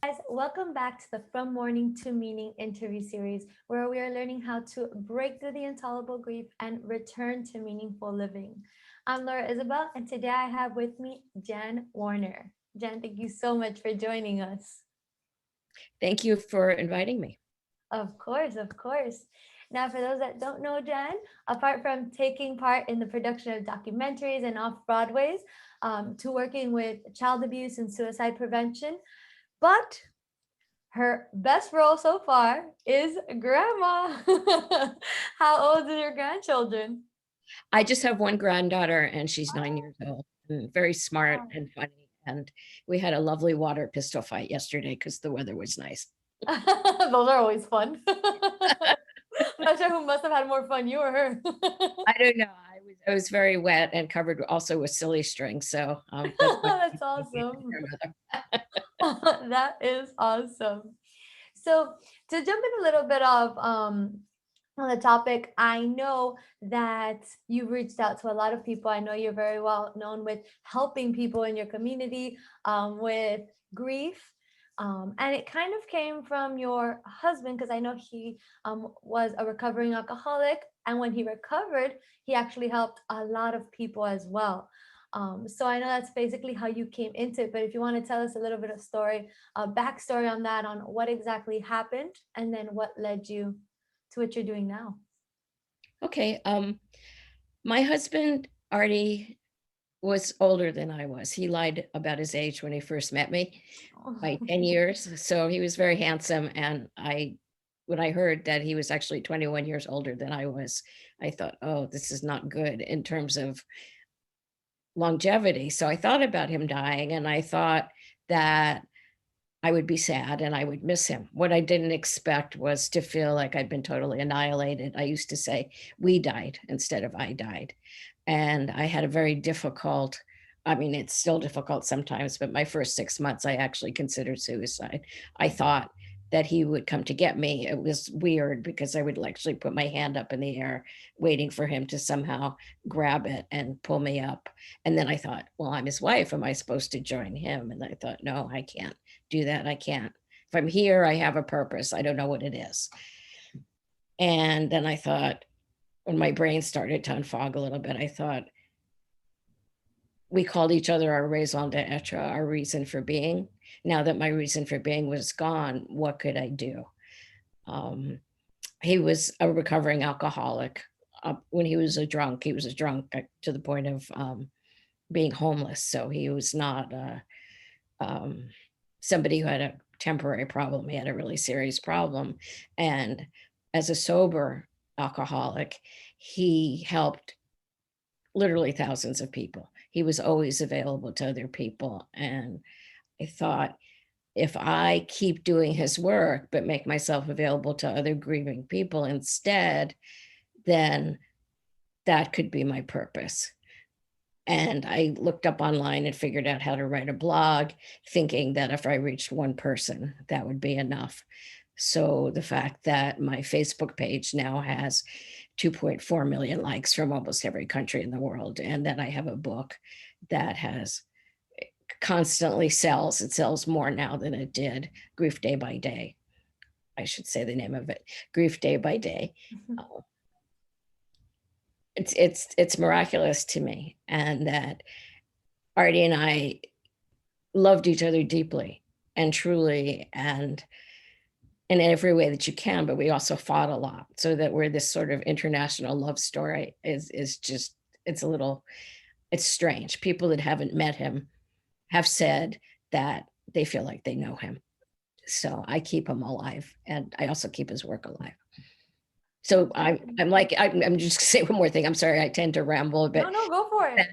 Guys, welcome back to the From Mourning to Meaning interview series, where we are learning how to break through the intolerable grief and return to meaningful living. I'm Laura Isabel, and today I have with me Jen Warner. Jen, thank you so much for joining us. Thank you for inviting me. Of course, of course. Now, for those that don't know Jen, apart from taking part in the production of documentaries and off-Broadways, to working with child abuse and suicide prevention, but her best role so far is grandma. How old are your grandchildren? I just have one granddaughter and she's 9 years old, and very smart and funny. And we had a lovely water pistol fight yesterday because the weather was nice. Those are always fun. I'm not sure who must have had more fun, you or her. I don't know. I was very wet and covered also with silly string. So that's awesome. That is awesome. So to jump in a little bit of on the topic, I know that you've reached out to a lot of people. I know you're very well known with helping people in your community with grief. And it kind of came from your husband, because I know he was a recovering alcoholic. And when he recovered, he actually helped a lot of people as well. So I know that's basically how you came into it. But if you want to tell us a little bit of story, backstory on that, on what exactly happened, and then what led you to what you're doing now. Okay. My husband already was older than I was. He lied about his age when he first met me by 10 years. So he was very handsome. And when I heard that he was actually 21 years older than I was, I thought, oh, this is not good in terms of longevity. So I thought about him dying, and I thought that I would be sad and I would miss him. What I didn't expect was to feel like I'd been totally annihilated. I used to say we died instead of I died. And I had a very difficult, I mean, it's still difficult sometimes, but my first 6 months, I actually considered suicide. I thought that he would come to get me. It was weird because I would actually put my hand up in the air, waiting for him to somehow grab it and pull me up. And then I thought, well, I'm his wife. Am I supposed to join him? And I thought, no, I can't do that. I can't. If I'm here, I have a purpose. I don't know what it is. And then I thought, when my brain started to unfog a little bit, I thought, we called each other our raison d'etre, our reason for being. Now that my reason for being was gone, what could I do? He was a recovering alcoholic. When he was a drunk to the point of being homeless. So he was not somebody who had a temporary problem. He had a really serious problem. And as a sober alcoholic, he helped literally thousands of people. He was always available to other people. And I thought, if I keep doing his work, but make myself available to other grieving people instead, then that could be my purpose. And I looked up online and figured out how to write a blog, thinking that if I reached one person, that would be enough. So the fact that my Facebook page now has 2.4 million likes from almost every country in the world, and that I have a book that has constantly sells. It sells more now than it did. Grief Day by Day. I should say the name of it. Grief Day by Day. It's miraculous to me, and that Artie and I loved each other deeply and truly, and in every way that you can, but we also fought a lot, so that we're this sort of international love story is just, it's strange. People that haven't met him have said that they feel like they know him. So I keep him alive, and I also keep his work alive. So I'm just gonna say one more thing. I'm sorry, I tend to ramble a bit. No, go for it.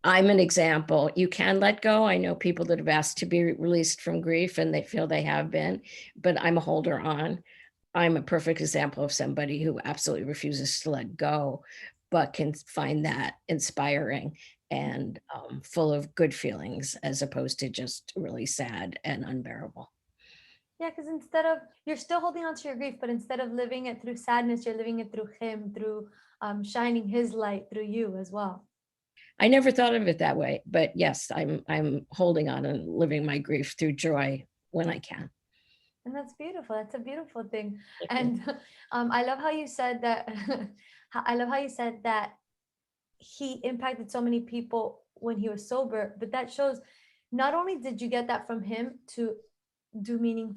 I'm an example. You can let go. I know people that have asked to be released from grief and they feel they have been, but I'm a holder on. I'm a perfect example of somebody who absolutely refuses to let go, but can find that inspiring and full of good feelings, as opposed to just really sad and unbearable. Yeah, because you're still holding on to your grief, but instead of living it through sadness, you're living it through him, through shining his light through you as well. I never thought of it that way, but yes, I'm holding on and living my grief through joy when I can. And that's beautiful. That's a beautiful thing. Thank you. And I love how you said that. I love how you said that he impacted so many people when he was sober, but that shows not only did you get that from him to do meaning,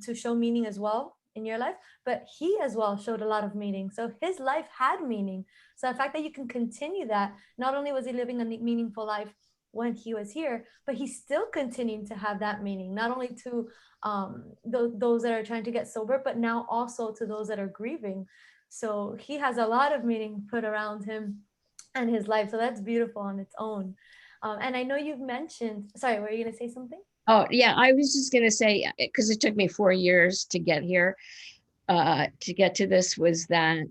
to show meaning as well in your life, but he as well showed a lot of meaning. So his life had meaning. So the fact that you can continue that, not only was he living a meaningful life when he was here, but he's still continuing to have that meaning, not only to those that are trying to get sober, but now also to those that are grieving. So he has a lot of meaning put around him and his life. So that's beautiful on its own. And I know you've mentioned, sorry, were you going to say something? Oh, yeah, I was just going to say, because it took me 4 years to get here, to get to this, was that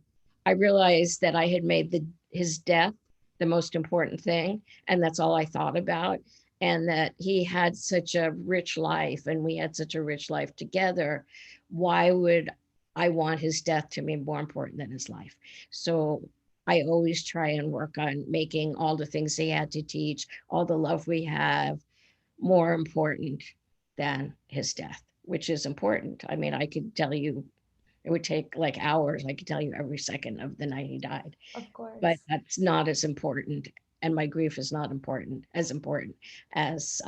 I realized that I had made his death the most important thing. And that's all I thought about. And that he had such a rich life and we had such a rich life together. Why would I want his death to be more important than his life? So I always try and work on making all the things he had to teach, all the love we have, more important than his death, which is important. I mean, I could tell you, it would take like hours. I could tell you every second of the night he died. Of course. But that's not as important. And my grief is not as important as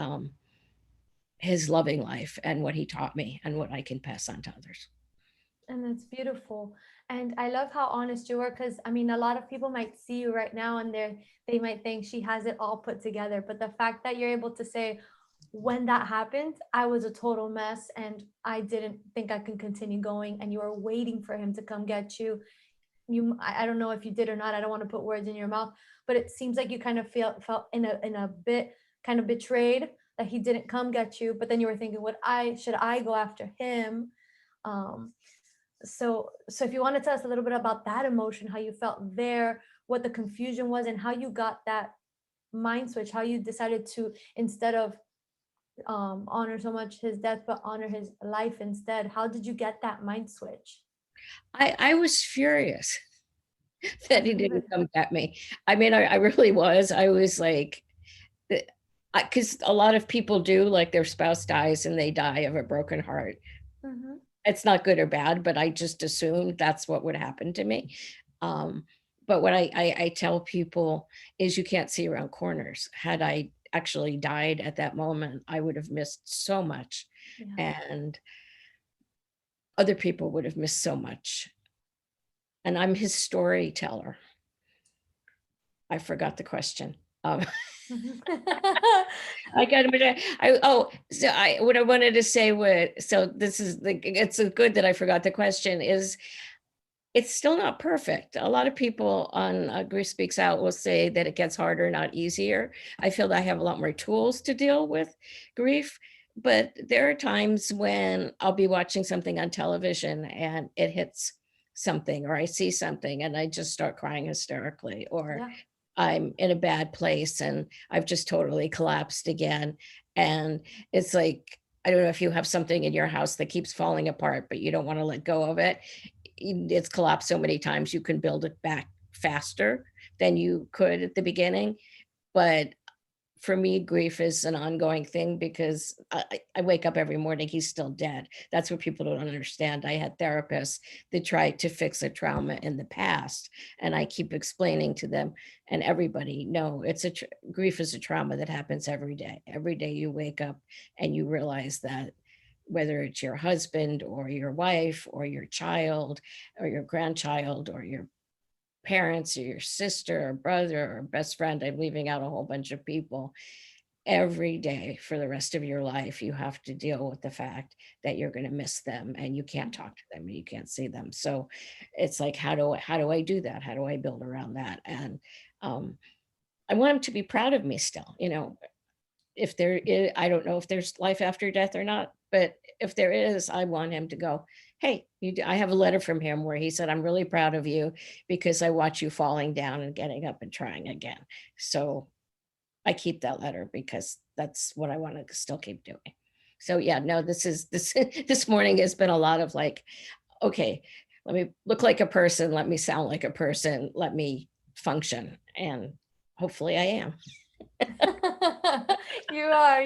his loving life and what he taught me and what I can pass on to others. And that's beautiful. And I love how honest you were, because I mean, a lot of people might see you right now and they might think she has it all put together. But the fact that you're able to say, when that happened, I was a total mess and I didn't think I could continue going, and you were waiting for him to come get you. I don't know if you did or not. I don't want to put words in your mouth, but it seems like you kind of felt in a bit kind of betrayed that he didn't come get you. But then you were thinking, should I go after him? So if you want to tell us a little bit about that emotion, how you felt there, what the confusion was, and how you got that mind switch, how you decided to, instead of honor so much his death, but honor his life instead. How did you get that mind switch? I was furious that he didn't come at me. I mean, I really was. I was like, because a lot of people do, like their spouse dies and they die of a broken heart. Mm-hmm. It's not good or bad, but I just assumed that's what would happen to me. But what I tell people is you can't see around corners. Had I actually died at that moment, I would have missed so much. Yeah. And other people would have missed so much. And I'm his storyteller. I forgot the question. What I wanted to say was, so this is it's good that I forgot the question, is it's still not perfect. A lot of people on Grief Speaks Out will say that it gets harder, not easier. I feel that I have a lot more tools to deal with grief, but there are times when I'll be watching something on television and it hits something, or I see something and I just start crying hysterically, or yeah. I'm in a bad place and I've just totally collapsed again. And it's like, I don't know if you have something in your house that keeps falling apart, but you don't want to let go of it. It's collapsed so many times, you can build it back faster than you could at the beginning. But for me, grief is an ongoing thing because I wake up every morning, he's still dead. That's what people don't understand. I had therapists that tried to fix a trauma in the past. And I keep explaining to them and everybody, no, grief is a trauma that happens every day. Every day you wake up and you realize that whether it's your husband or your wife or your child or your grandchild or your parents or your sister or brother or best friend, I'm leaving out a whole bunch of people, every day for the rest of your life, you have to deal with the fact that you're going to miss them and you can't talk to them and you can't see them. So it's like, how do I do that? How do I build around that? And I want him to be proud of me still, you know. If there is, I don't know if there's life after death or not, but if there is, I want him to go, hey, I have a letter from him where he said, I'm really proud of you because I watch you falling down and getting up and trying again. So I keep that letter because that's what I want to still keep doing. So yeah, no, this morning has been a lot of like, okay, let me look like a person, let me sound like a person, let me function. And hopefully I am. You are.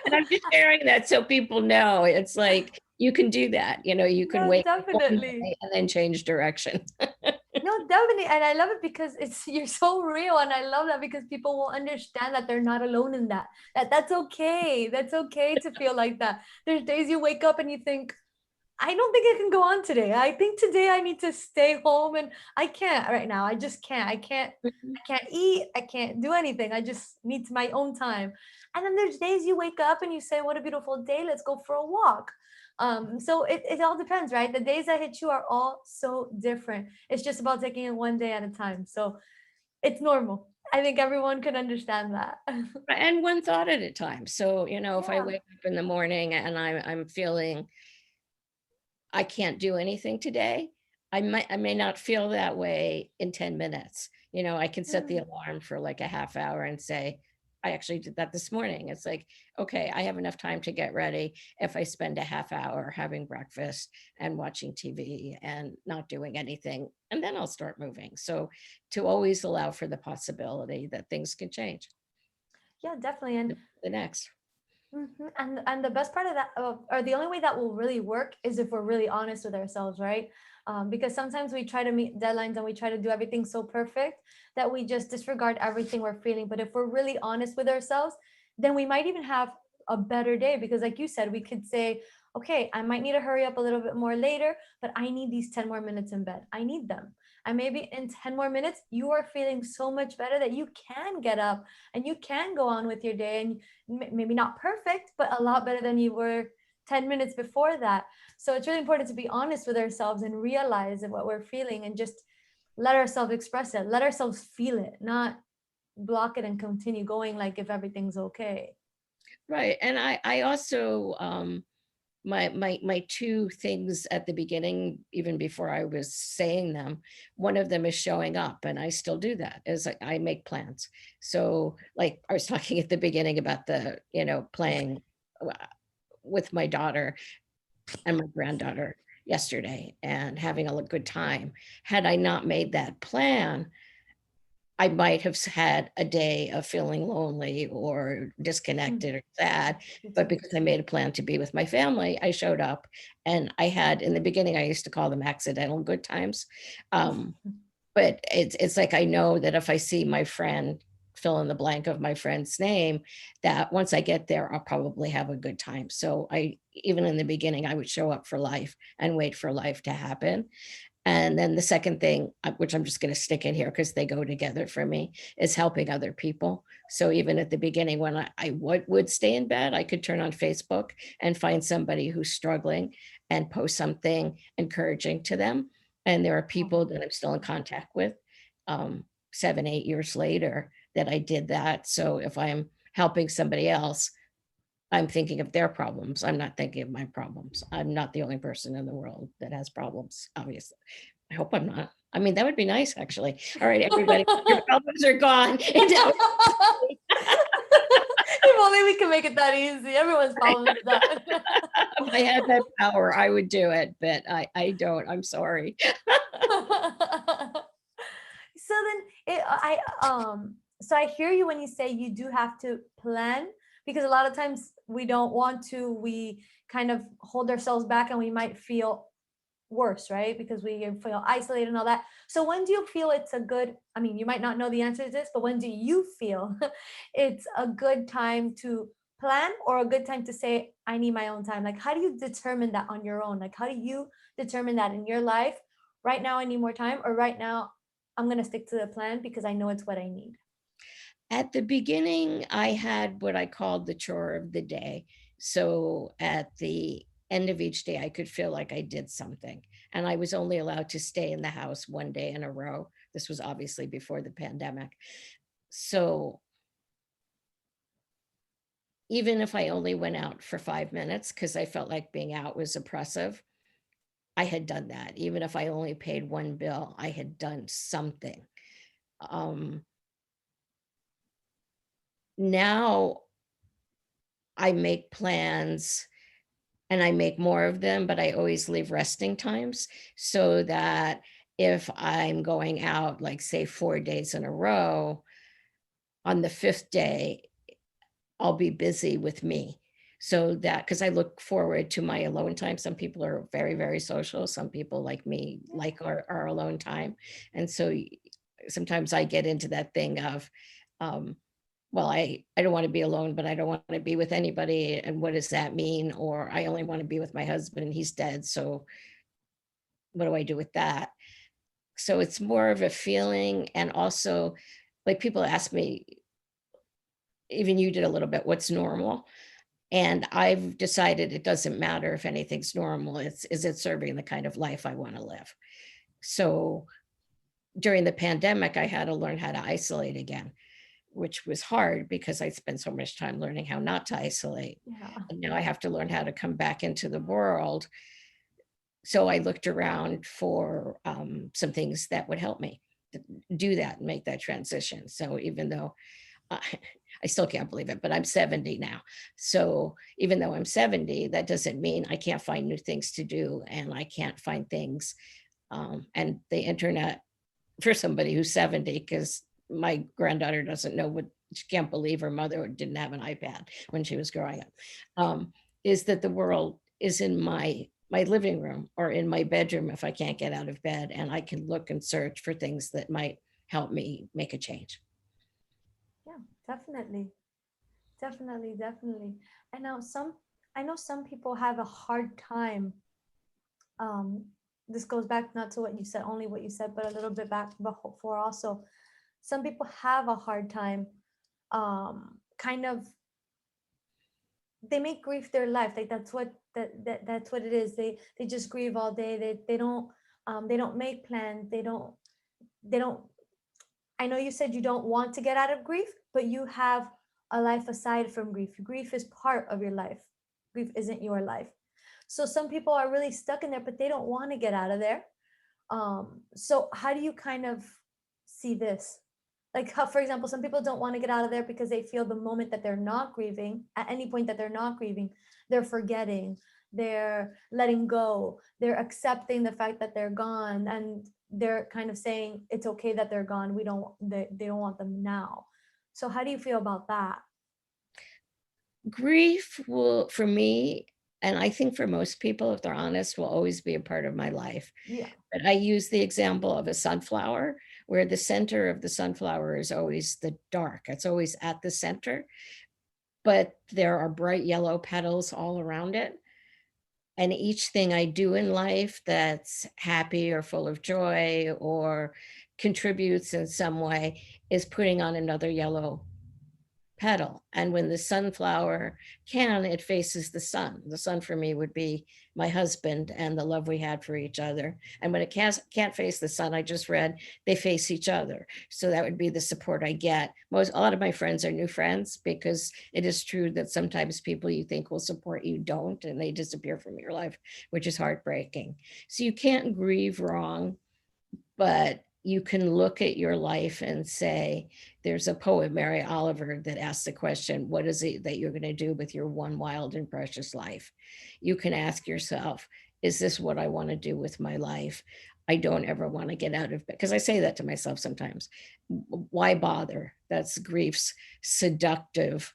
And I'm just sharing that so people know it's like, you can do that. You can No, wake up one definitely. day and then change direction. No, definitely. And I love it because you're so real. And I love that because people will understand that they're not alone in that. That's okay. That's okay to feel like that. There's days you wake up and you think, I don't think I can go on today. I think today I need to stay home and I can't right now. I just can't. I can't eat. I can't do anything. I just need my own time. And then there's days you wake up and you say, what a beautiful day. Let's go for a walk. So it all depends, right? The days that hit you are all so different. It's just about taking it one day at a time. So it's normal. I think everyone can understand that. And one thought at a time. So, if I Yeah. wake up in the morning and I'm feeling I can't do anything today, I may not feel that way in 10 minutes. I can set the Mm. alarm for like a half hour and say, I actually did that this morning. It's like, okay, I have enough time to get ready if I spend a half hour having breakfast and watching TV and not doing anything, and then I'll start moving. So to always allow for the possibility that things can change Yeah, definitely. And the next. And the best part of that, or the only way that will really work, is if we're really honest with ourselves, right? Because sometimes we try to meet deadlines and we try to do everything so perfect that we just disregard everything we're feeling. But if we're really honest with ourselves, then we might even have a better day. Because, like you said, we could say, okay, I might need to hurry up a little bit more later, but I need these 10 more minutes in bed. I need them. And maybe in 10 more minutes, you are feeling so much better that you can get up and you can go on with your day. And maybe not perfect, but a lot better than you were 10 minutes before that. So it's really important to be honest with ourselves and realize what we're feeling and just let ourselves express it, let ourselves feel it, not block it and continue going like if everything's okay. Right. And I also, my two things at the beginning, even before I was saying them, one of them is showing up, and I still do that, is like I make plans. So like I was talking at the beginning about the, playing with my daughter and my granddaughter yesterday and having a good time. Had I not made that plan, I might have had a day of feeling lonely or disconnected or sad, but because I made a plan to be with my family, I showed up, and I had, in the beginning, I used to call them accidental good times. But it's like, I know that if I see my friend, fill in the blank of my friend's name, that once I get there, I'll probably have a good time. So even in the beginning, I would show up for life and wait for life to happen. And then the second thing, which I'm just going to stick in here because they go together for me, is helping other people. So even at the beginning, when I would stay in bed, I could turn on Facebook and find somebody who's struggling and post something encouraging to them. And there are people that I'm still in contact with 7, 8 years later that I did that. So if I'm helping somebody else, I'm thinking of their problems. I'm not thinking of my problems. I'm not the only person in the world that has problems, obviously. I hope I'm not. I mean, that would be nice, actually. All right, everybody, your problems are gone. If only we can make it that easy. Everyone's problem is done. If I had that power, I would do it, but I don't. I'm sorry. So then so I hear you when you say you do have to plan, because a lot of times we don't want to, we kind of hold ourselves back and we might feel worse, right? Because we feel isolated and all that. So when do you feel it's a good, I mean, you might not know the answer to this, but when do you feel it's a good time to plan, or a good time to say, I need my own time? Like, how do you determine that on your own? Like, how do you determine that in your life? Right now, I need more time, or right now, I'm going to stick to the plan because I know it's what I need. At the beginning, I had what I called the chore of the day. So at the end of each day, I could feel like I did something. And I was only allowed to stay in the house one day in a row. This was obviously before the pandemic. So even if I only went out for 5 minutes because I felt like being out was oppressive, I had done that. Even if I only paid one bill, I had done something. Now I make plans and I make more of them, but I always leave resting times so that if I'm going out, like say 4 days in a row, on the 5th day, I'll be busy with me. So that, because I look forward to my alone time. Some people are very, very social. Some people like me, like our alone time. And so sometimes I get into that thing of, well, I don't want to be alone, but I don't want to be with anybody. And what does that mean? Or I only want to be with my husband and he's dead. So what do I do with that? So it's more of a feeling. And also, like, people ask me, even you did a little bit, what's normal? And I've decided it doesn't matter if anything's normal. Is it serving the kind of life I want to live? So during the pandemic, I had to learn how to isolate again, which was hard because I spent so much time learning how not to isolate. Yeah. And now I have to learn how to come back into the world. So I looked around for some things that would help me to do that and make that transition. So even though I still can't believe it, but I'm 70 now. So even though I'm 70, that doesn't mean I can't find new things to do and I can't find things. And the internet, for somebody who's 70, because my granddaughter doesn't know what, she can't believe her mother didn't have an iPad when she was growing up, is that the world is in my living room or in my bedroom if I can't get out of bed, and I can look and search for things that might help me make a change. Yeah, definitely. Definitely. And now I know some people have a hard time. This goes back not to what you said, only what you said, but a little bit back before also. Some people have a hard time, kind of, they make grief their life. Like that's what that's what it is. They just grieve all day. They don't make plans. They don't. I know you said you don't want to get out of grief, but you have a life aside from grief. Grief is part of your life. Grief isn't your life. So some people are really stuck in there, but they don't want to get out of there. So how do you kind of see this? Like how, for example, some people don't want to get out of there because they feel the moment that they're not grieving, at any point that they're not grieving, they're forgetting, they're letting go, they're accepting the fact that they're gone, and they're kind of saying it's okay that they're gone. They don't want them now. So how do you feel about that? Grief will, for me, and I think for most people, if they're honest, will always be a part of my life. Yeah. But I use the example of a sunflower, where the center of the sunflower is always the dark. It's always at the center, but there are bright yellow petals all around it. And each thing I do in life that's happy or full of joy or contributes in some way is putting on another yellow petal. And when the sunflower can, it faces the sun. The sun for me would be my husband and the love we had for each other. And when it can't face the sun, I just read, they face each other. So that would be the support I get. A lot of my friends are new friends, because it is true that sometimes people you think will support you don't, and they disappear from your life, which is heartbreaking. So you can't grieve wrong, but you can look at your life and say, there's a poet, Mary Oliver, that asks the question, what is it that you're going to do with your one wild and precious life? You can ask yourself, is this what I want to do with my life? I don't ever want to get out of bed, because I say that to myself sometimes. Why bother? That's grief's seductive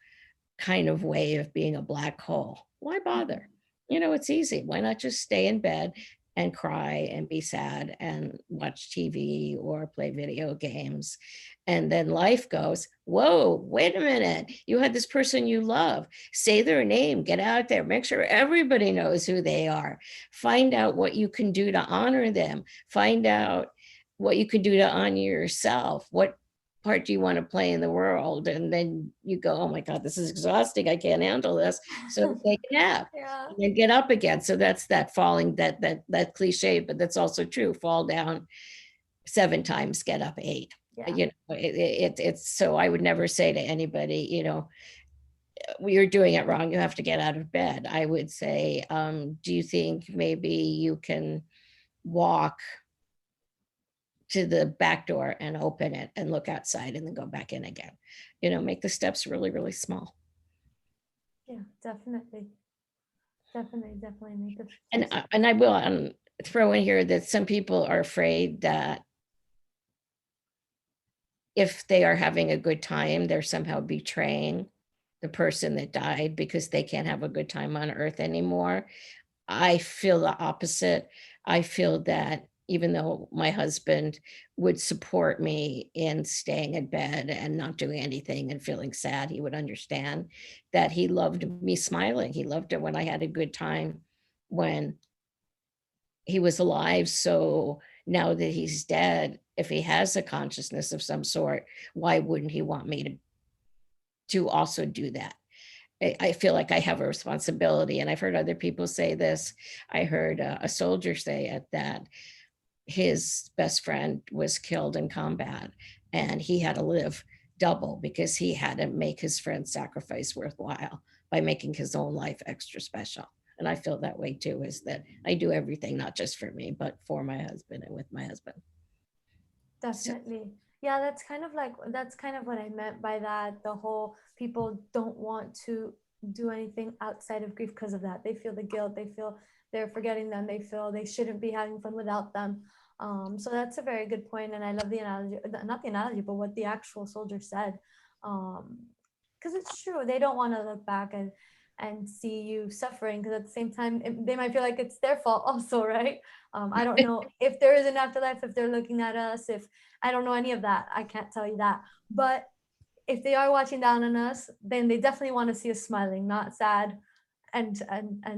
kind of way of being a black hole. Why bother? You know, it's easy. Why not just stay in bed and cry and be sad and watch TV or play video games? And then life goes, whoa, wait a minute. You had this person you love. Say their name, get out there, make sure everybody knows who they are. Find out what you can do to honor them. Find out what you can do to honor yourself. What part do you want to play in the world? And then you go, oh my God, this is exhausting. I can't handle this. So take a nap. Yeah. And then get up again. So that's that falling, that cliche, but that's also true. Fall down 7 times, get up 8. Yeah. You know, it's so I would never say to anybody, you know, you're doing it wrong, you have to get out of bed. I would say, do you think maybe you can walk to the back door and open it and look outside and then go back in again? You know, make the steps really, really small. Yeah, definitely. Definitely make the And I will, throw in here that some people are afraid that if they are having a good time, they're somehow betraying the person that died because they can't have a good time on earth anymore. I feel the opposite. I feel that even though my husband would support me in staying in bed and not doing anything and feeling sad, he would understand that he loved me smiling. He loved it when I had a good time when he was alive. So now that he's dead, if he has a consciousness of some sort, why wouldn't he want me to also do that? I feel like I have a responsibility, and I've heard other people say this. I heard a soldier say it, that his best friend was killed in combat and he had to live double because he had to make his friend's sacrifice worthwhile by making his own life extra special. And I feel that way too, is that I do everything not just for me, but for my husband and with my husband. Definitely. Yeah, that's kind of what I meant by that. The whole people don't want to do anything outside of grief because of that. They feel the guilt, they feel they're forgetting them, they feel they shouldn't be having fun without them. So that's a very good point, and I love the analogy, not the analogy, but what the actual soldier said. Because it's true, they don't want to look back and see you suffering, because at the same time they might feel like it's their fault also, right? I don't know if there is an afterlife, if they're looking at us, if I don't know any of that, I can't tell you that. But if they are watching down on us, then they definitely want to see us smiling, not sad and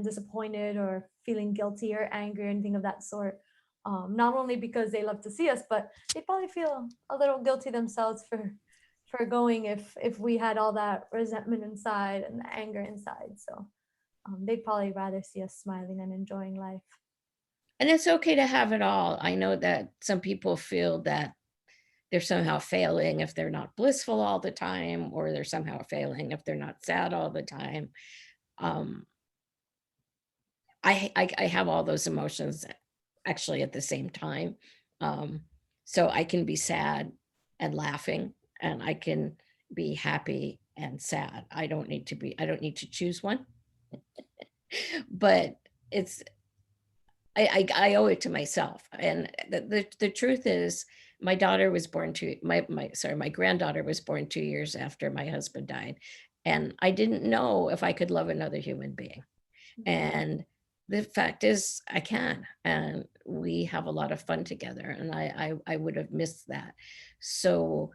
disappointed or feeling guilty or angry or anything of that sort. Not only because they love to see us, but they probably feel a little guilty themselves for going if we had all that resentment inside and the anger inside. So they'd probably rather see us smiling and enjoying life. And it's okay to have it all. I know that some people feel that they're somehow failing if they're not blissful all the time, or they're somehow failing if they're not sad all the time. I have all those emotions actually at the same time. So I can be sad and laughing, and I can be happy and sad. I don't need to choose one. But it's, I owe it to myself. And the truth is, my daughter was born my granddaughter was born 2 years after my husband died. And I didn't know if I could love another human being. And the fact is I can, and we have a lot of fun together, and I would have missed that. So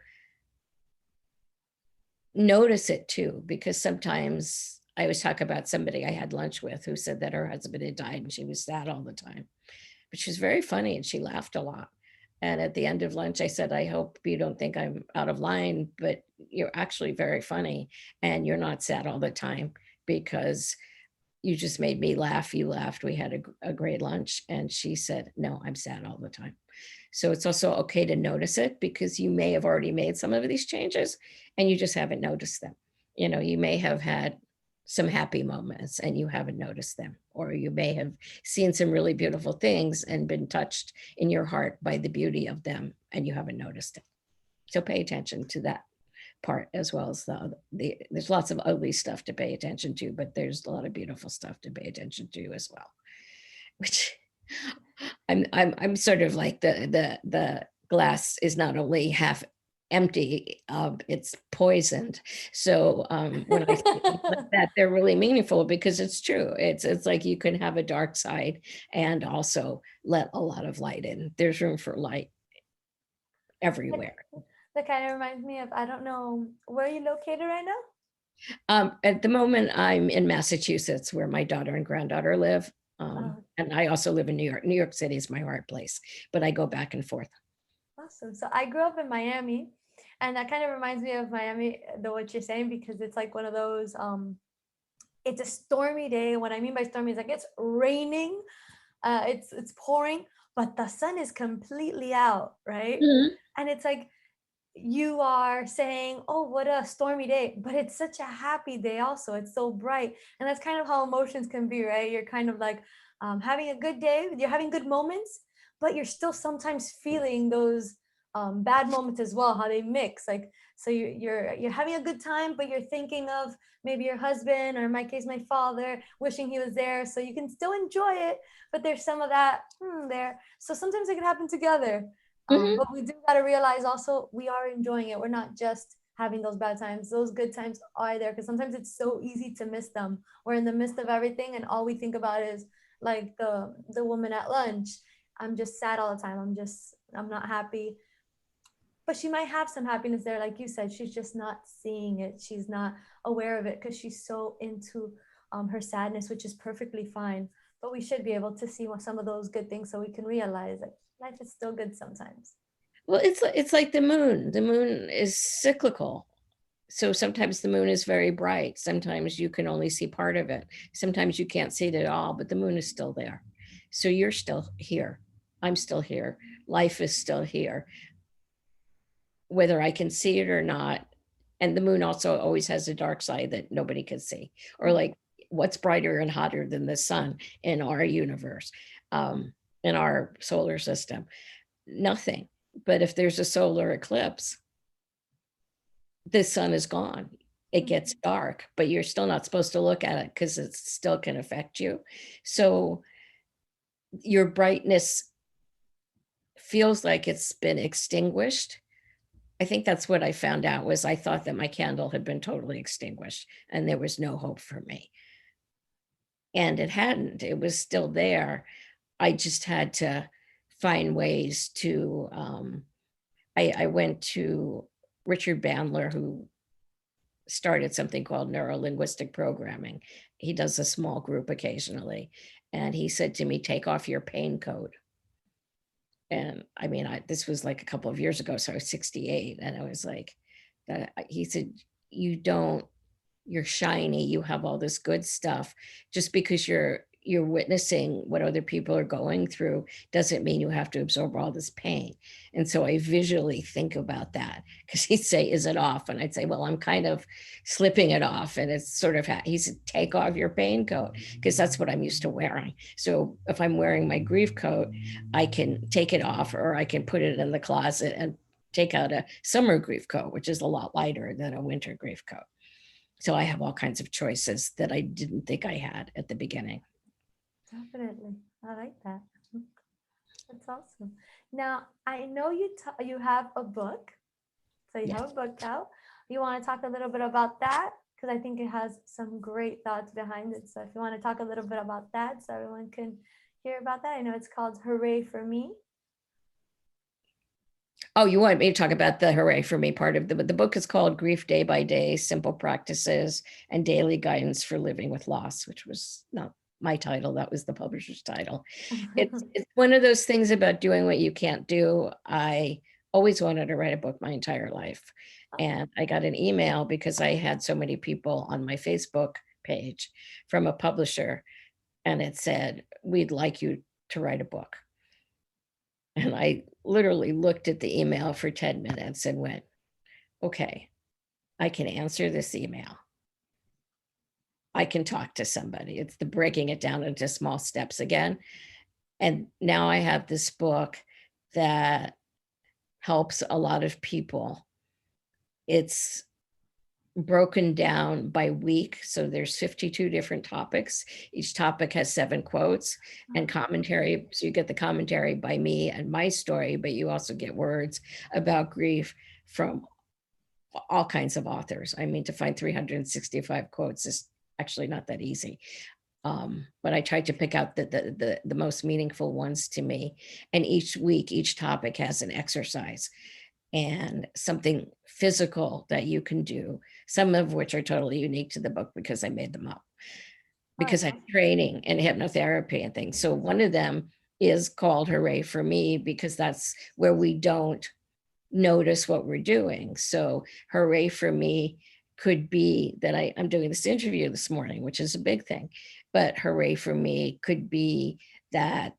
notice it too, because sometimes I was talking about somebody I had lunch with who said that her husband had died and she was sad all the time. But she was very funny and she laughed a lot. And at the end of lunch, I said, I hope you don't think I'm out of line, but you're actually very funny and you're not sad all the time, because you just made me laugh. You laughed. We had a great lunch. And she said, no, I'm sad all the time. So it's also okay to notice it, because you may have already made some of these changes and you just haven't noticed them. You know, you may have had some happy moments and you haven't noticed them, or you may have seen some really beautiful things and been touched in your heart by the beauty of them and you haven't noticed it. So pay attention to that part, as well as there's lots of ugly stuff to pay attention to, but there's a lot of beautiful stuff to pay attention to as well, which I'm sort of like the glass is not only half empty, it's poisoned. So when I say like that, they're really meaningful, because it's true. It's like you can have a dark side and also let a lot of light in. There's room for light everywhere. That kind of reminds me of, I don't know, where are you located right now? At the moment, I'm in Massachusetts, where my daughter and granddaughter live. And I also live in New York. New York City is my heart place, but I go back and forth. Awesome. So I grew up in Miami, and that kind of reminds me of Miami, what you're saying, because it's like one of those, it's a stormy day. What I mean by stormy is like it's raining, it's pouring, but the sun is completely out, right? Mhm. And it's like, you are saying, oh, what a stormy day, but it's such a happy day also. It's so bright. And that's kind of how emotions can be, right? You're kind of like having a good day, you're having good moments, but you're still sometimes feeling those bad moments as well, how they mix. Like So you're having a good time, but you're thinking of maybe your husband, or in my case, my father, wishing he was there. So you can still enjoy it, but there's some of that there. So sometimes it can happen together. Mhm. But we do got to realize also we are enjoying it. We're not just having those bad times. Those good times are there, because sometimes it's so easy to miss them. We're in the midst of everything, and all we think about is like the woman at lunch. I'm just sad all the time. I'm not happy. But she might have some happiness there, like you said. She's just not seeing it. She's not aware of it because she's so into her sadness, which is perfectly fine. But we should be able to see some of those good things so we can realize that life is still good sometimes. Well, it's like the moon. The moon is cyclical. So sometimes the moon is very bright. Sometimes you can only see part of it. Sometimes you can't see it at all, but the moon is still there. So you're still here. I'm still here. Life is still here, whether I can see it or not. And the moon also always has a dark side that nobody can see, or like what's brighter and hotter than the sun in our universe, in our solar system? Nothing. But if there's a solar eclipse, the sun is gone. It gets dark, but you're still not supposed to look at it because it still can affect you. So your brightness feels like it's been extinguished. I think that's what I found out, was I thought that my candle had been totally extinguished and there was no hope for me. And it hadn't. It was still there. I just had to find ways to, I went to Richard Bandler, who started something called neuro-linguistic programming. He does a small group occasionally. And he said to me, take off your pain coat. And I mean, this was like a couple of years ago, so I was 68. And I was like, he said, you're shiny, you have all this good stuff. Just because you're witnessing what other people are going through doesn't mean you have to absorb all this pain. And so I visually think about that, because he'd say, is it off? And I'd say, well, I'm kind of slipping it off. And it's sort of, he said, take off your pain coat, because that's what I'm used to wearing. So if I'm wearing my grief coat, I can take it off, or I can put it in the closet and take out a summer grief coat, which is a lot lighter than a winter grief coat. So I have all kinds of choices that I didn't think I had at the beginning. Definitely. I like that. That's awesome. Now, I know you have a book. So you have a book out. You want to talk a little bit about that? Because I think it has some great thoughts behind it. So if you want to talk a little bit about that so everyone can hear about that. I know it's called 𝘬𝗎 for Me. Oh, you want me to talk about the 𝘬𝗎 for Me part of the book is called Grief Day by Day, Simple Practices and Daily Guidance for Living with Loss, which was not my title. That was the publisher's title. It's one of those things about doing what you can't do. I always wanted to write a book my entire life. And I got an email because I had so many people on my Facebook page from a publisher, and it said, we'd like you to write a book. And I literally looked at the email for 10 minutes and went, okay, I can answer this email. I can talk to somebody. It's the breaking it down into small steps again. And now I have this book that helps a lot of people. It's broken down by week. So there's 52 different topics. Each topic has 7 quotes and commentary. So you get the commentary by me and my story, but you also get words about grief from all kinds of authors. I mean, to find 365 quotes is actually not that easy. But I tried to pick out the most meaningful ones to me. And each week, each topic has an exercise and something physical that you can do, some of which are totally unique to the book because I made them up, because I'm training in hypnotherapy and things. So one of them is called 𝘬𝗎 for Me, because that's where we don't notice what we're doing. So 𝘬𝗎 for Me could be that I'm doing this interview this morning, which is a big thing, but 𝘬𝗎 for Me could be that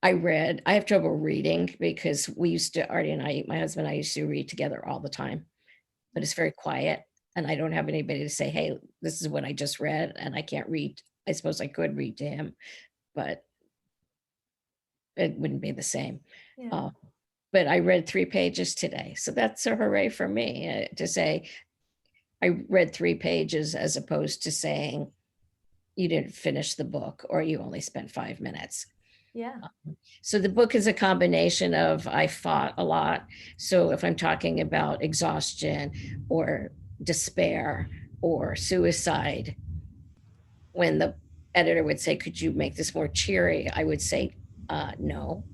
I have trouble reading, because we used to, Artie and I, my husband and I used to read together all the time, but it's very quiet. And I don't have anybody to say, hey, this is what I just read. And I can't read. I suppose I could read to him, but it wouldn't be the same. Yeah. but I read 3 pages today. So that's a hooray for me to say I read 3 pages as opposed to saying you didn't finish the book or you only spent 5 minutes. Yeah. So the book is a combination of I fought a lot. So if I'm talking about exhaustion or despair or suicide, when the editor would say, could you make this more cheery? I would say, no,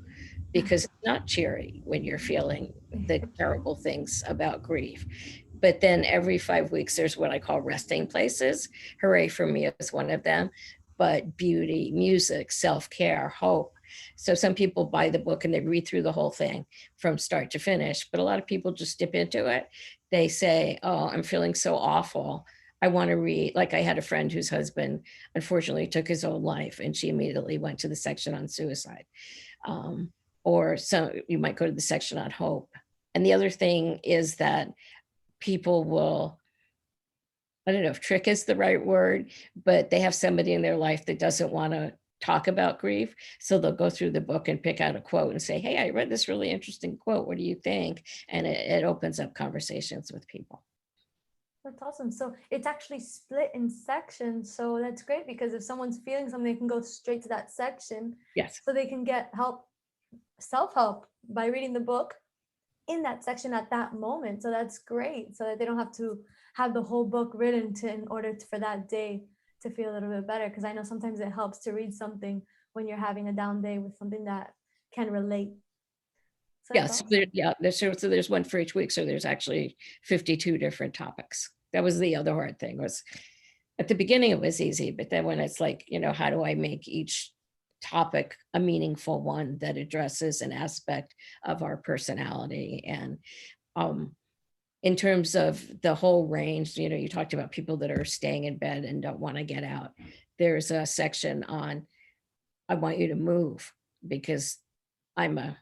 because it's not cheery when you're feeling the terrible things about grief. But then every 5 weeks, there's what I call resting places. Hooray for me is one of them, but beauty, music, self-care, hope. So some people buy the book and they read through the whole thing from start to finish, but a lot of people just dip into it. They say, oh, I'm feeling so awful. I want to read, like I had a friend whose husband unfortunately took his own life and she immediately went to the section on suicide. Or so you might go to the section on hope. And the other thing is that people will, I don't know if trick is the right word, but they have somebody in their life that doesn't want to talk about grief. So they'll go through the book and pick out a quote and say, hey, I read this really interesting quote. What do you think? And it opens up conversations with people. That's awesome. So it's actually split in sections. So that's great because if someone's feeling something, they can go straight to that section. Yes. So they can get help, self-help by reading the book in that section at that moment. So that's great. So that they don't have to have the whole book written in order for that day to feel a little bit better. Because I know sometimes it helps to read something when you're having a down day with something that can relate. So yes, awesome. So there's one for each week. So there's actually 52 different topics. That was the other hard thing. Was at the beginning it was easy, but then when it's like, you know, how do I make each topic a meaningful one that addresses an aspect of our personality? And in terms of the whole range, you know, you talked about people that are staying in bed and don't want to get out. There's a section on, I want you to move, because I'm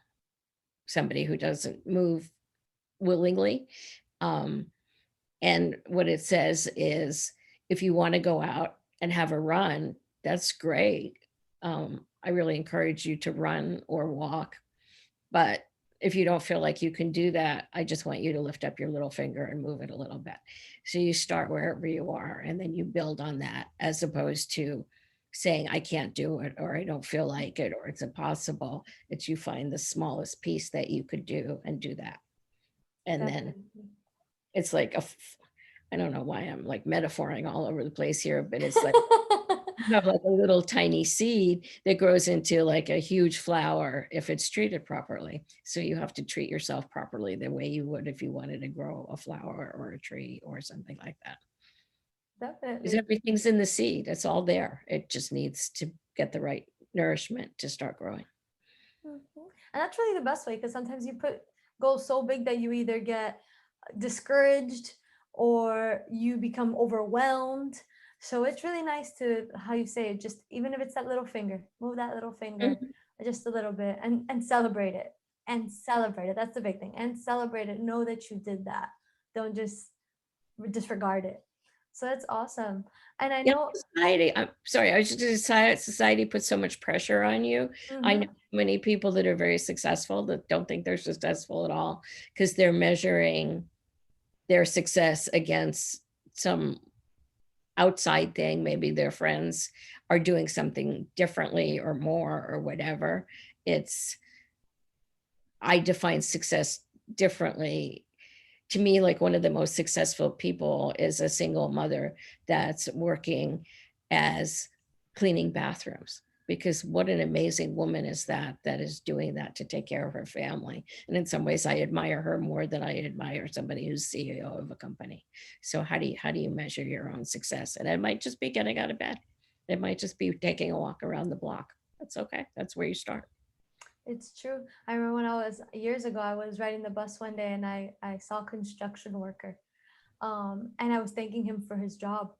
somebody who doesn't move willingly. And what it says is, if you want to go out and have a run, that's great. I really encourage you to run or walk. But if you don't feel like you can do that, I just want you to lift up your little finger and move it a little bit. So you start wherever you are, and then you build on that, as opposed to saying, I can't do it, or I don't feel like it, or it's impossible. It's you find the smallest piece that you could do and do that. And then it's like I don't know why I'm like metaphoring all over the place here, but it's like you have like a little tiny seed that grows into like a huge flower if it's treated properly. So you have to treat yourself properly the way you would if you wanted to grow a flower or a tree or something like that. Definitely. Because everything's in the seed. It's all there. It just needs to get the right nourishment to start growing. And that's really the best way, because sometimes you put goals so big that you either get discouraged or you become overwhelmed. So it's really nice to, how you say it, just even if it's that little finger, move that little finger just a little bit and celebrate it. And celebrate it. That's the big thing. And celebrate it. Know that you did that. Don't just disregard it. So that's awesome. And I know society, I'm sorry, I was just saying, society puts so much pressure on you. I know many people that are very successful that don't think they're successful at all, because they're measuring their success against some outside thing. Maybe their friends are doing something differently or more or whatever. I define success differently. To me, like one of the most successful people is a single mother that's working as cleaning bathrooms, because what an amazing woman is that is doing that to take care of her family. And in some ways I admire her more than I admire somebody who's CEO of a company. So how do you measure your own success? And it might just be getting out of bed. It might just be taking a walk around the block. That's okay. That's where you start. It's true. I remember when years ago, I was riding the bus one day and I saw a construction worker, and I was thanking him for his job.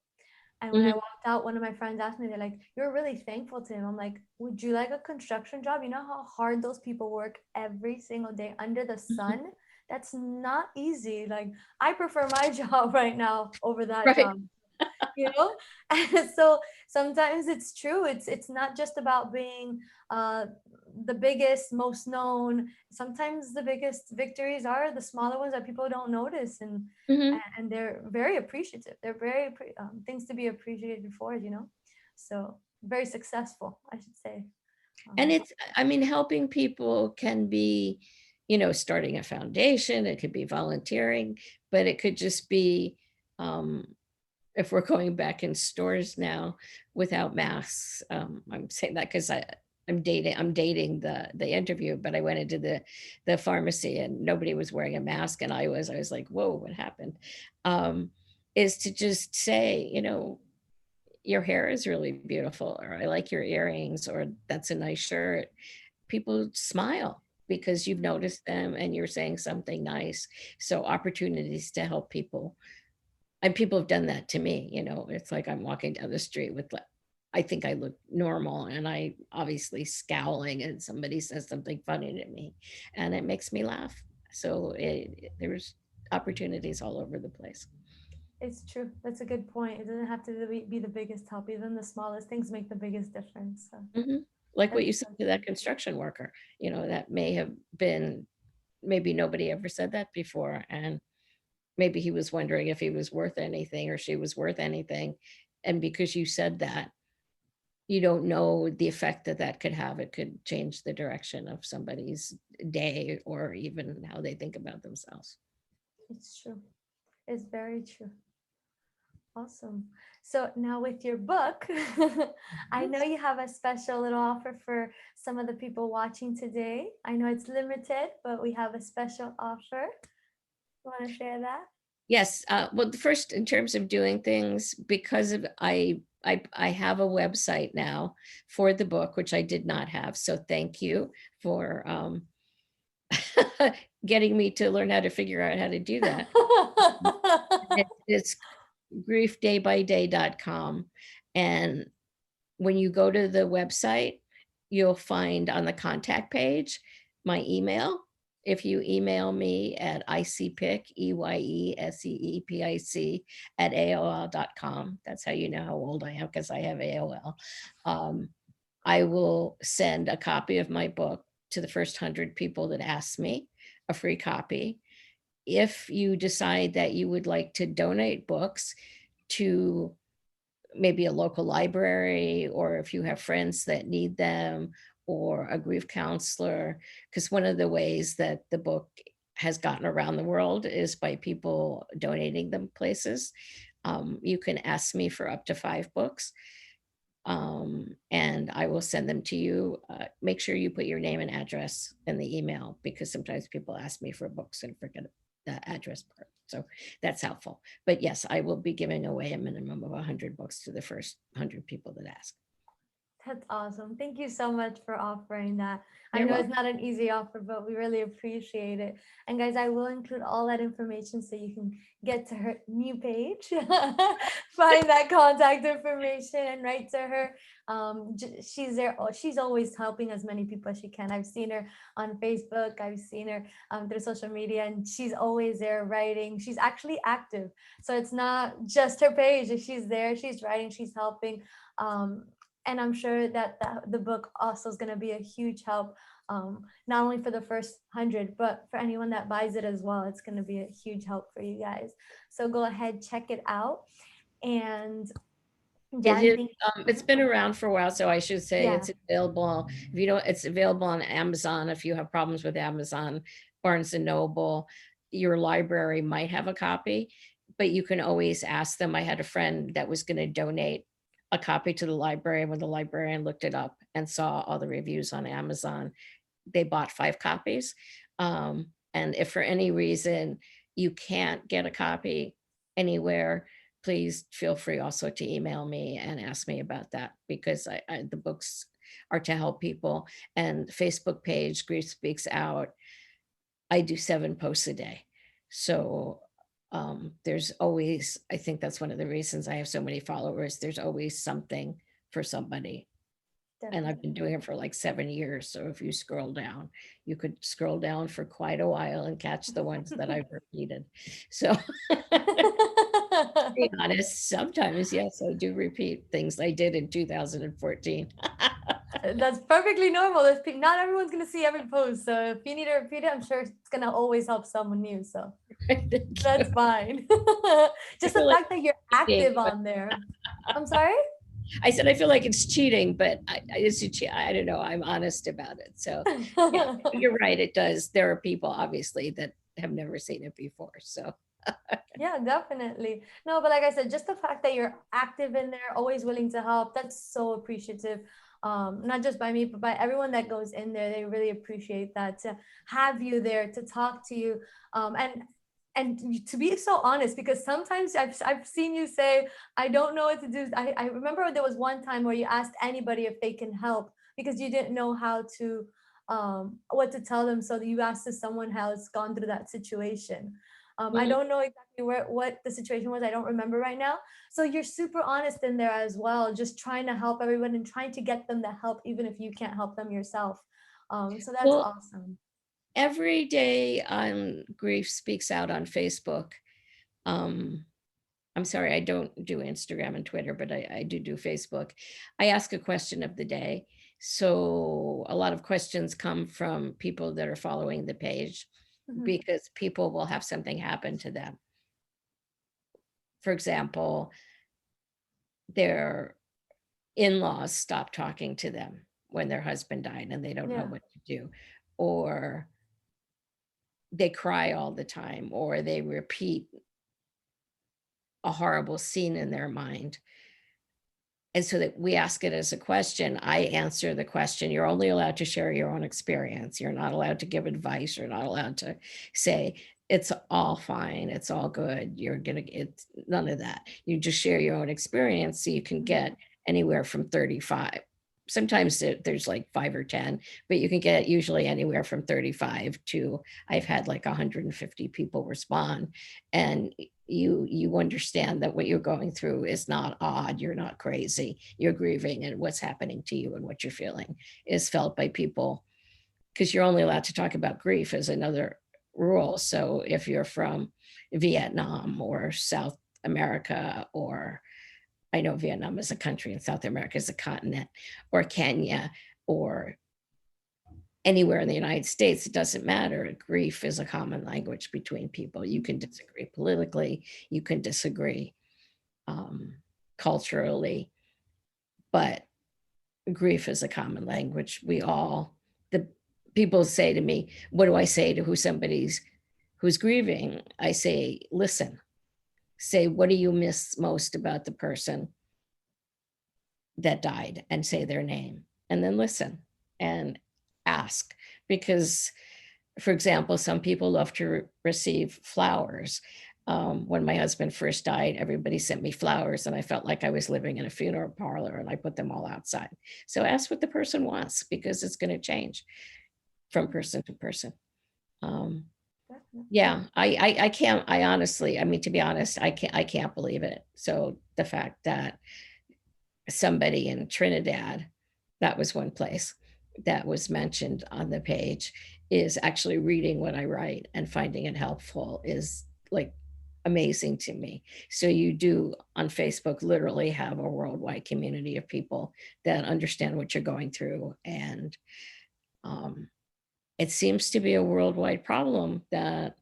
And when I walked out, one of my friends asked me, they're like, you're really thankful to him. I'm like, would you like a construction job? You know how hard those people work every single day under the sun? That's not easy. Like, I prefer my job right now over that job. You know. And so sometimes it's true, it's not just about being the biggest, most known. Sometimes the biggest victories are the smaller ones that people don't notice, Mhm. and they're very appreciative. They're very things to be appreciated for, So very successful, I should say. And Um, it's, I mean, helping people can be, starting a foundation, it could be volunteering, but it could just be, if we're going back in stores now without masks. I'm saying that because I'm dating the interview, but I went into the pharmacy and nobody was wearing a mask, and I was like, whoa, what happened? Um, is to just say, your hair is really beautiful, or I like your earrings, or that's a nice shirt. People smile because you've noticed them and you're saying something nice. So opportunities to help people. And people have done that to me, it's like I'm walking down the street with, I think I look normal and I obviously scowling and somebody says something funny to me and it makes me laugh. So there's opportunities all over the place. it's true. That's a good point. It doesn't have to be the biggest help. Even the smallest things make the biggest difference. So Mhm. Like what that's you said to that construction worker, that may have been, maybe nobody ever said that before. And maybe he was wondering if he was worth anything or she was worth anything. And because you said that, you don't know the effect that that could have. It could change the direction of somebody's day or even how they think about themselves. it's true. It's very true. Awesome. So now with your book, I know you have a special little offer for some of the people watching today. I know it's limited, but we have a special offer. You want to share that? Yes. Well, the first, in terms of doing things, because of I have a website now for the book, which I did not have. So thank you for getting me to learn how to figure out how to do that. It's griefdaybyday.com. And when you go to the website, you'll find on the contact page my email. If you email me at 𝘗𝘃 at AOL.com, that's how you know how old I am, because I have AOL. I will send a copy of my book to the first 100 people that ask me, a free copy. If you decide that you would like to donate books to maybe a local library, or if you have friends that need them, or a grief counselor, because one of the ways that the book has gotten around the world is by people donating them places. You can ask me for up to 5 books, and I will send them to you. Make sure you put your name and address in the email, because sometimes people ask me for books and forget the address part. So that's helpful. But yes, I will be giving away a minimum of 100 books to the first 100 people that ask. That's awesome. Thank you so much for offering that. I You're know it's welcome. not an easy offer, but we really appreciate it. And guys, I will include all that information so you can get to her new page, find that contact information and write to her. She's there. She's always helping as many people as she can. I've seen her on Facebook. I've seen her through social media, and she's always there writing. She's actually active. So it's not just her page. If she's there, she's writing, she's helping. And I'm sure that the book also is going to be a huge help, not only for the first 100, but for anyone that buys it as well. It's going to be a huge help for you guys. So go ahead, check it out. And It Jan, is, thank it's been around for a while, so I should say yeah. it's available. If you don't, it's available on Amazon. If you have problems with Amazon, Barnes and Noble, your library might have a copy, but you can always ask them. I had a friend that was going to donate a copy to the library. When the librarian looked it up and saw all the reviews on Amazon, they bought 5 copies. And if for any reason you can't get a copy anywhere, please feel free also to email me and ask me about that, because the books are to help people. And Facebook page, Grief Speaks Out, I do 7 posts a day. So there's always, I think that's one of the reasons I have so many followers. There's always something for somebody. And I've been doing it for like 7 years. So if you scroll down, you could scroll down for quite a while and catch the ones that I've repeated. So to be honest, sometimes, yes, I do repeat things I did in 2014. That's perfectly normal. Not everyone's gonna see every post, so if you need to repeat it, I'm sure it's gonna always help someone new. So Thank you. that's fine. I Just the feel like fact that you're cheating, active but on there. I'm sorry. I said I feel like it's cheating, but I don't know. I'm honest about it. So yeah, you're right. It does. There are people obviously that have never seen it before. So Yeah, definitely. No, but like I said, just the fact that you're active in there, always willing to help, that's so appreciative. Not just by me, but by everyone that goes in there. They really appreciate that, to have you there, to talk to you. And to be so honest, because sometimes I've seen you say, I don't know what to do. I remember there was one time where you asked anybody if they can help because you didn't know how to, what to tell them. So you asked if someone has gone through that situation. I Mhm. don't know exactly what the situation was. I don't remember right now. So you're super honest in there as well, just trying to help everyone and trying to get them the help, even if you can't help them yourself. So that's Well, awesome. every day on Grief Speaks Out on Facebook. Um, I'm sorry, I don't do Instagram and Twitter, but I do Facebook. I ask a question of the day. So a lot of questions come from people that are following the page Mhm. because people will have something happen to them. For example, their in-laws stop talking to them when their husband died and they don't know Yeah. what to do, or they cry all the time, or they repeat a horrible scene in their mind. And so that we ask it as a question, I answer the question. You're only allowed to share your own experience. You're not allowed to give advice. You're not allowed to say, it's all fine. It's all good. You're going to get none of that. You just share your own experience so you can Mhm. get anywhere from 35. Sometimes there's like 5 or 10, but you can get usually anywhere from 35 to I've had like 150 people respond. And you understand that what you're going through is not odd, you're not crazy, you're grieving, and what's happening to you and what you're feeling is felt by people, because you're only allowed to talk about grief as another rule. So if you're from Vietnam or South America, or I know Vietnam is a country and South America is a continent, or Kenya, or anywhere in the United States, it doesn't matter. Grief is a common language between people. You can disagree politically, you can disagree um, culturally, but grief is a common language. We all, the people say to me, what do I say to who's grieving? I say, listen, say, what do you miss most about the person that died, and say their name, and then listen and ask. Because, for example, some people love to receive flowers. When my husband first died, everybody sent me flowers, and I felt like I was living in a funeral parlor, and I put them all outside. So ask what the person wants, because it's going to change from person to person. Um, Definitely. yeah, I can't, I honestly, I mean, to be honest, I can't believe it. So the fact that somebody in Trinidad, that was one place that was mentioned on the page, is actually reading what I write and finding it helpful is like amazing to me. So you do on Facebook literally have a worldwide community of people that understand what you're going through. And um, it seems to be a worldwide problem that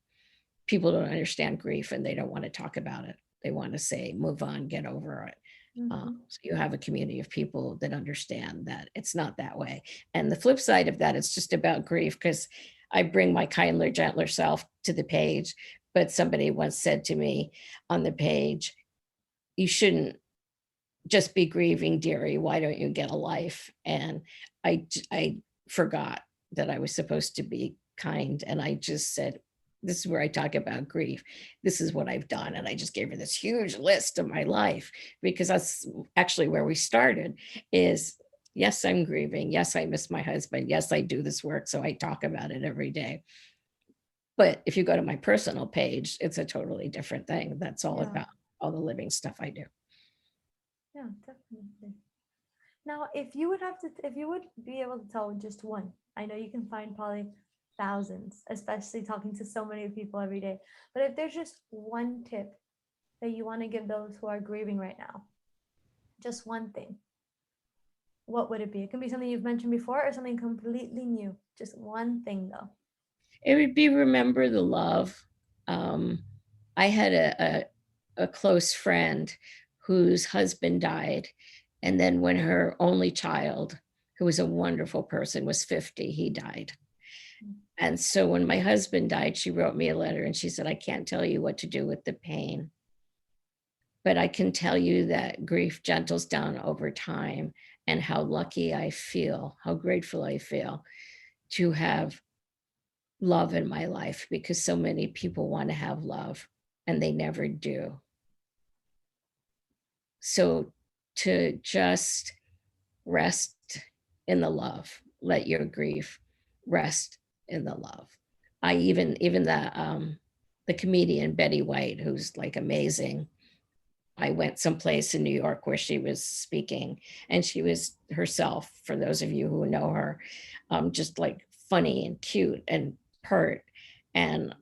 people don't understand grief and they don't want to talk about it. They want to say, move on, get over it. Mhm. So you have a community of people that understand that it's not that way. And the flip side of that, it's just about grief, because I bring my kinder, gentler self to the page. But somebody once said to me on the page, you shouldn't just be grieving, dearie. Why don't you get a life? And I forgot that I was supposed to be kind. And I just said, this is where I talk about grief. This is what I've done. And I just gave her this huge list of my life, because that's actually where we started is, yes, I'm grieving. Yes, I miss my husband. Yes, I do this work. So I talk about it every day. But if you go to my personal page, it's a totally different thing. That's all Yeah. about all the living stuff I do. Yeah, definitely. Now, if you would be able to tell just one, I know you can find probably thousands, especially talking to so many people every day. But if there's just one tip that you want to give those who are grieving right now, just one thing, what would it be? It can be something you've mentioned before or something completely new. Just one thing though. It would be remember the love. I had a close friend whose husband died. And then when her only child, who was a wonderful person, was 50, he died. And so when my husband died, she wrote me a letter and she said, I can't tell you what to do with the pain, but I can tell you that grief gentles down over time, and how lucky I feel, how grateful I feel to have love in my life, because so many people want to have love and they never do. So to just rest in the love, let your grief rest in the love. I even the comedian Betty White, who's like amazing. I went someplace in New York where she was speaking, and she was herself, for those of you who know her, just like funny and cute and pert. And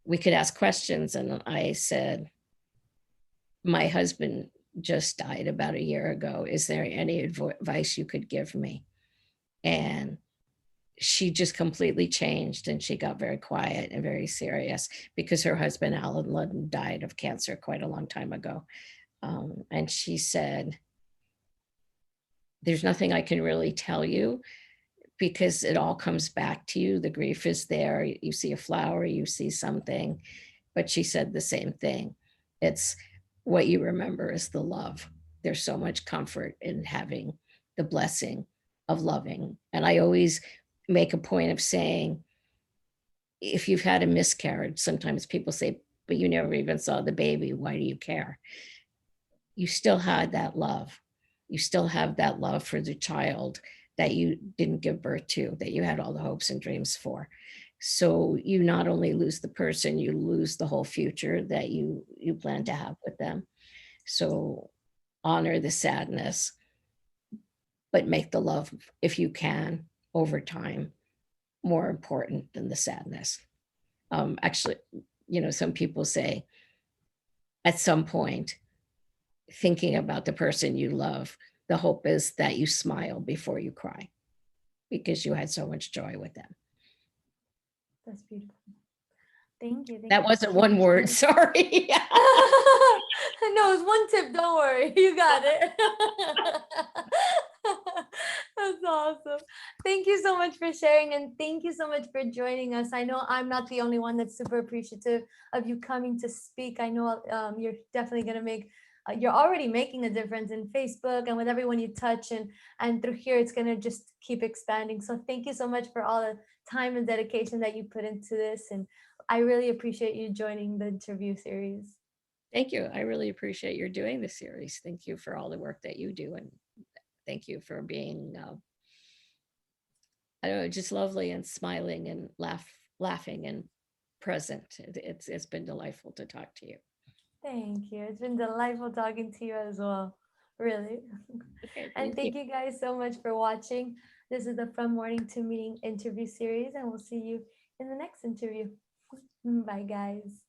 we could ask questions. And I said, my husband just died about a year ago. Is there any advice you could give me? And she just completely changed, and she got very quiet and very serious, because her husband, Alan Ludden, died of cancer quite a long time ago. And she said, there's nothing I can really tell you, because it all comes back to you. The grief is there. You see a flower, you see something. But she said the same thing. It's what you remember is the love. There's so much comfort in having the blessing of loving. And I always make a point of saying, if you've had a miscarriage, sometimes people say, but you never even saw the baby, why do you care? You still had that love. You still have that love for the child that you didn't give birth to, that you had all the hopes and dreams for. So you not only lose the person, you lose the whole future that you plan to have with them. So honor the sadness, but make the love, if you can, over time, more important than the sadness. Actually, some people say at some point, thinking about the person you love, the hope is that you smile before you cry, because you had so much joy with them. That's beautiful. Thank you. That wasn't one word, sorry. No, it's one tip, don't worry. You got it. That's awesome. Thank you so much for sharing, and thank you so much for joining us. I know I'm not the only one that's super appreciative of you coming to speak. I know you're definitely going to make you're already making a difference in Facebook and with everyone you touch, and through here it's going to just keep expanding. So thank you so much for all the time and dedication that you put into this, and I really appreciate you joining the interview series. Thank you. I really appreciate your doing this series. Thank you for all the work that you do, and thank you for being I don't know, just lovely and smiling and laughing and present. It's been delightful to talk to you. Thank you. It's been delightful talking to you as well. Really. Okay, And thank you guys so much for watching. This is the From Morning to Meeting interview series, and we'll see you in the next interview. Bye, guys.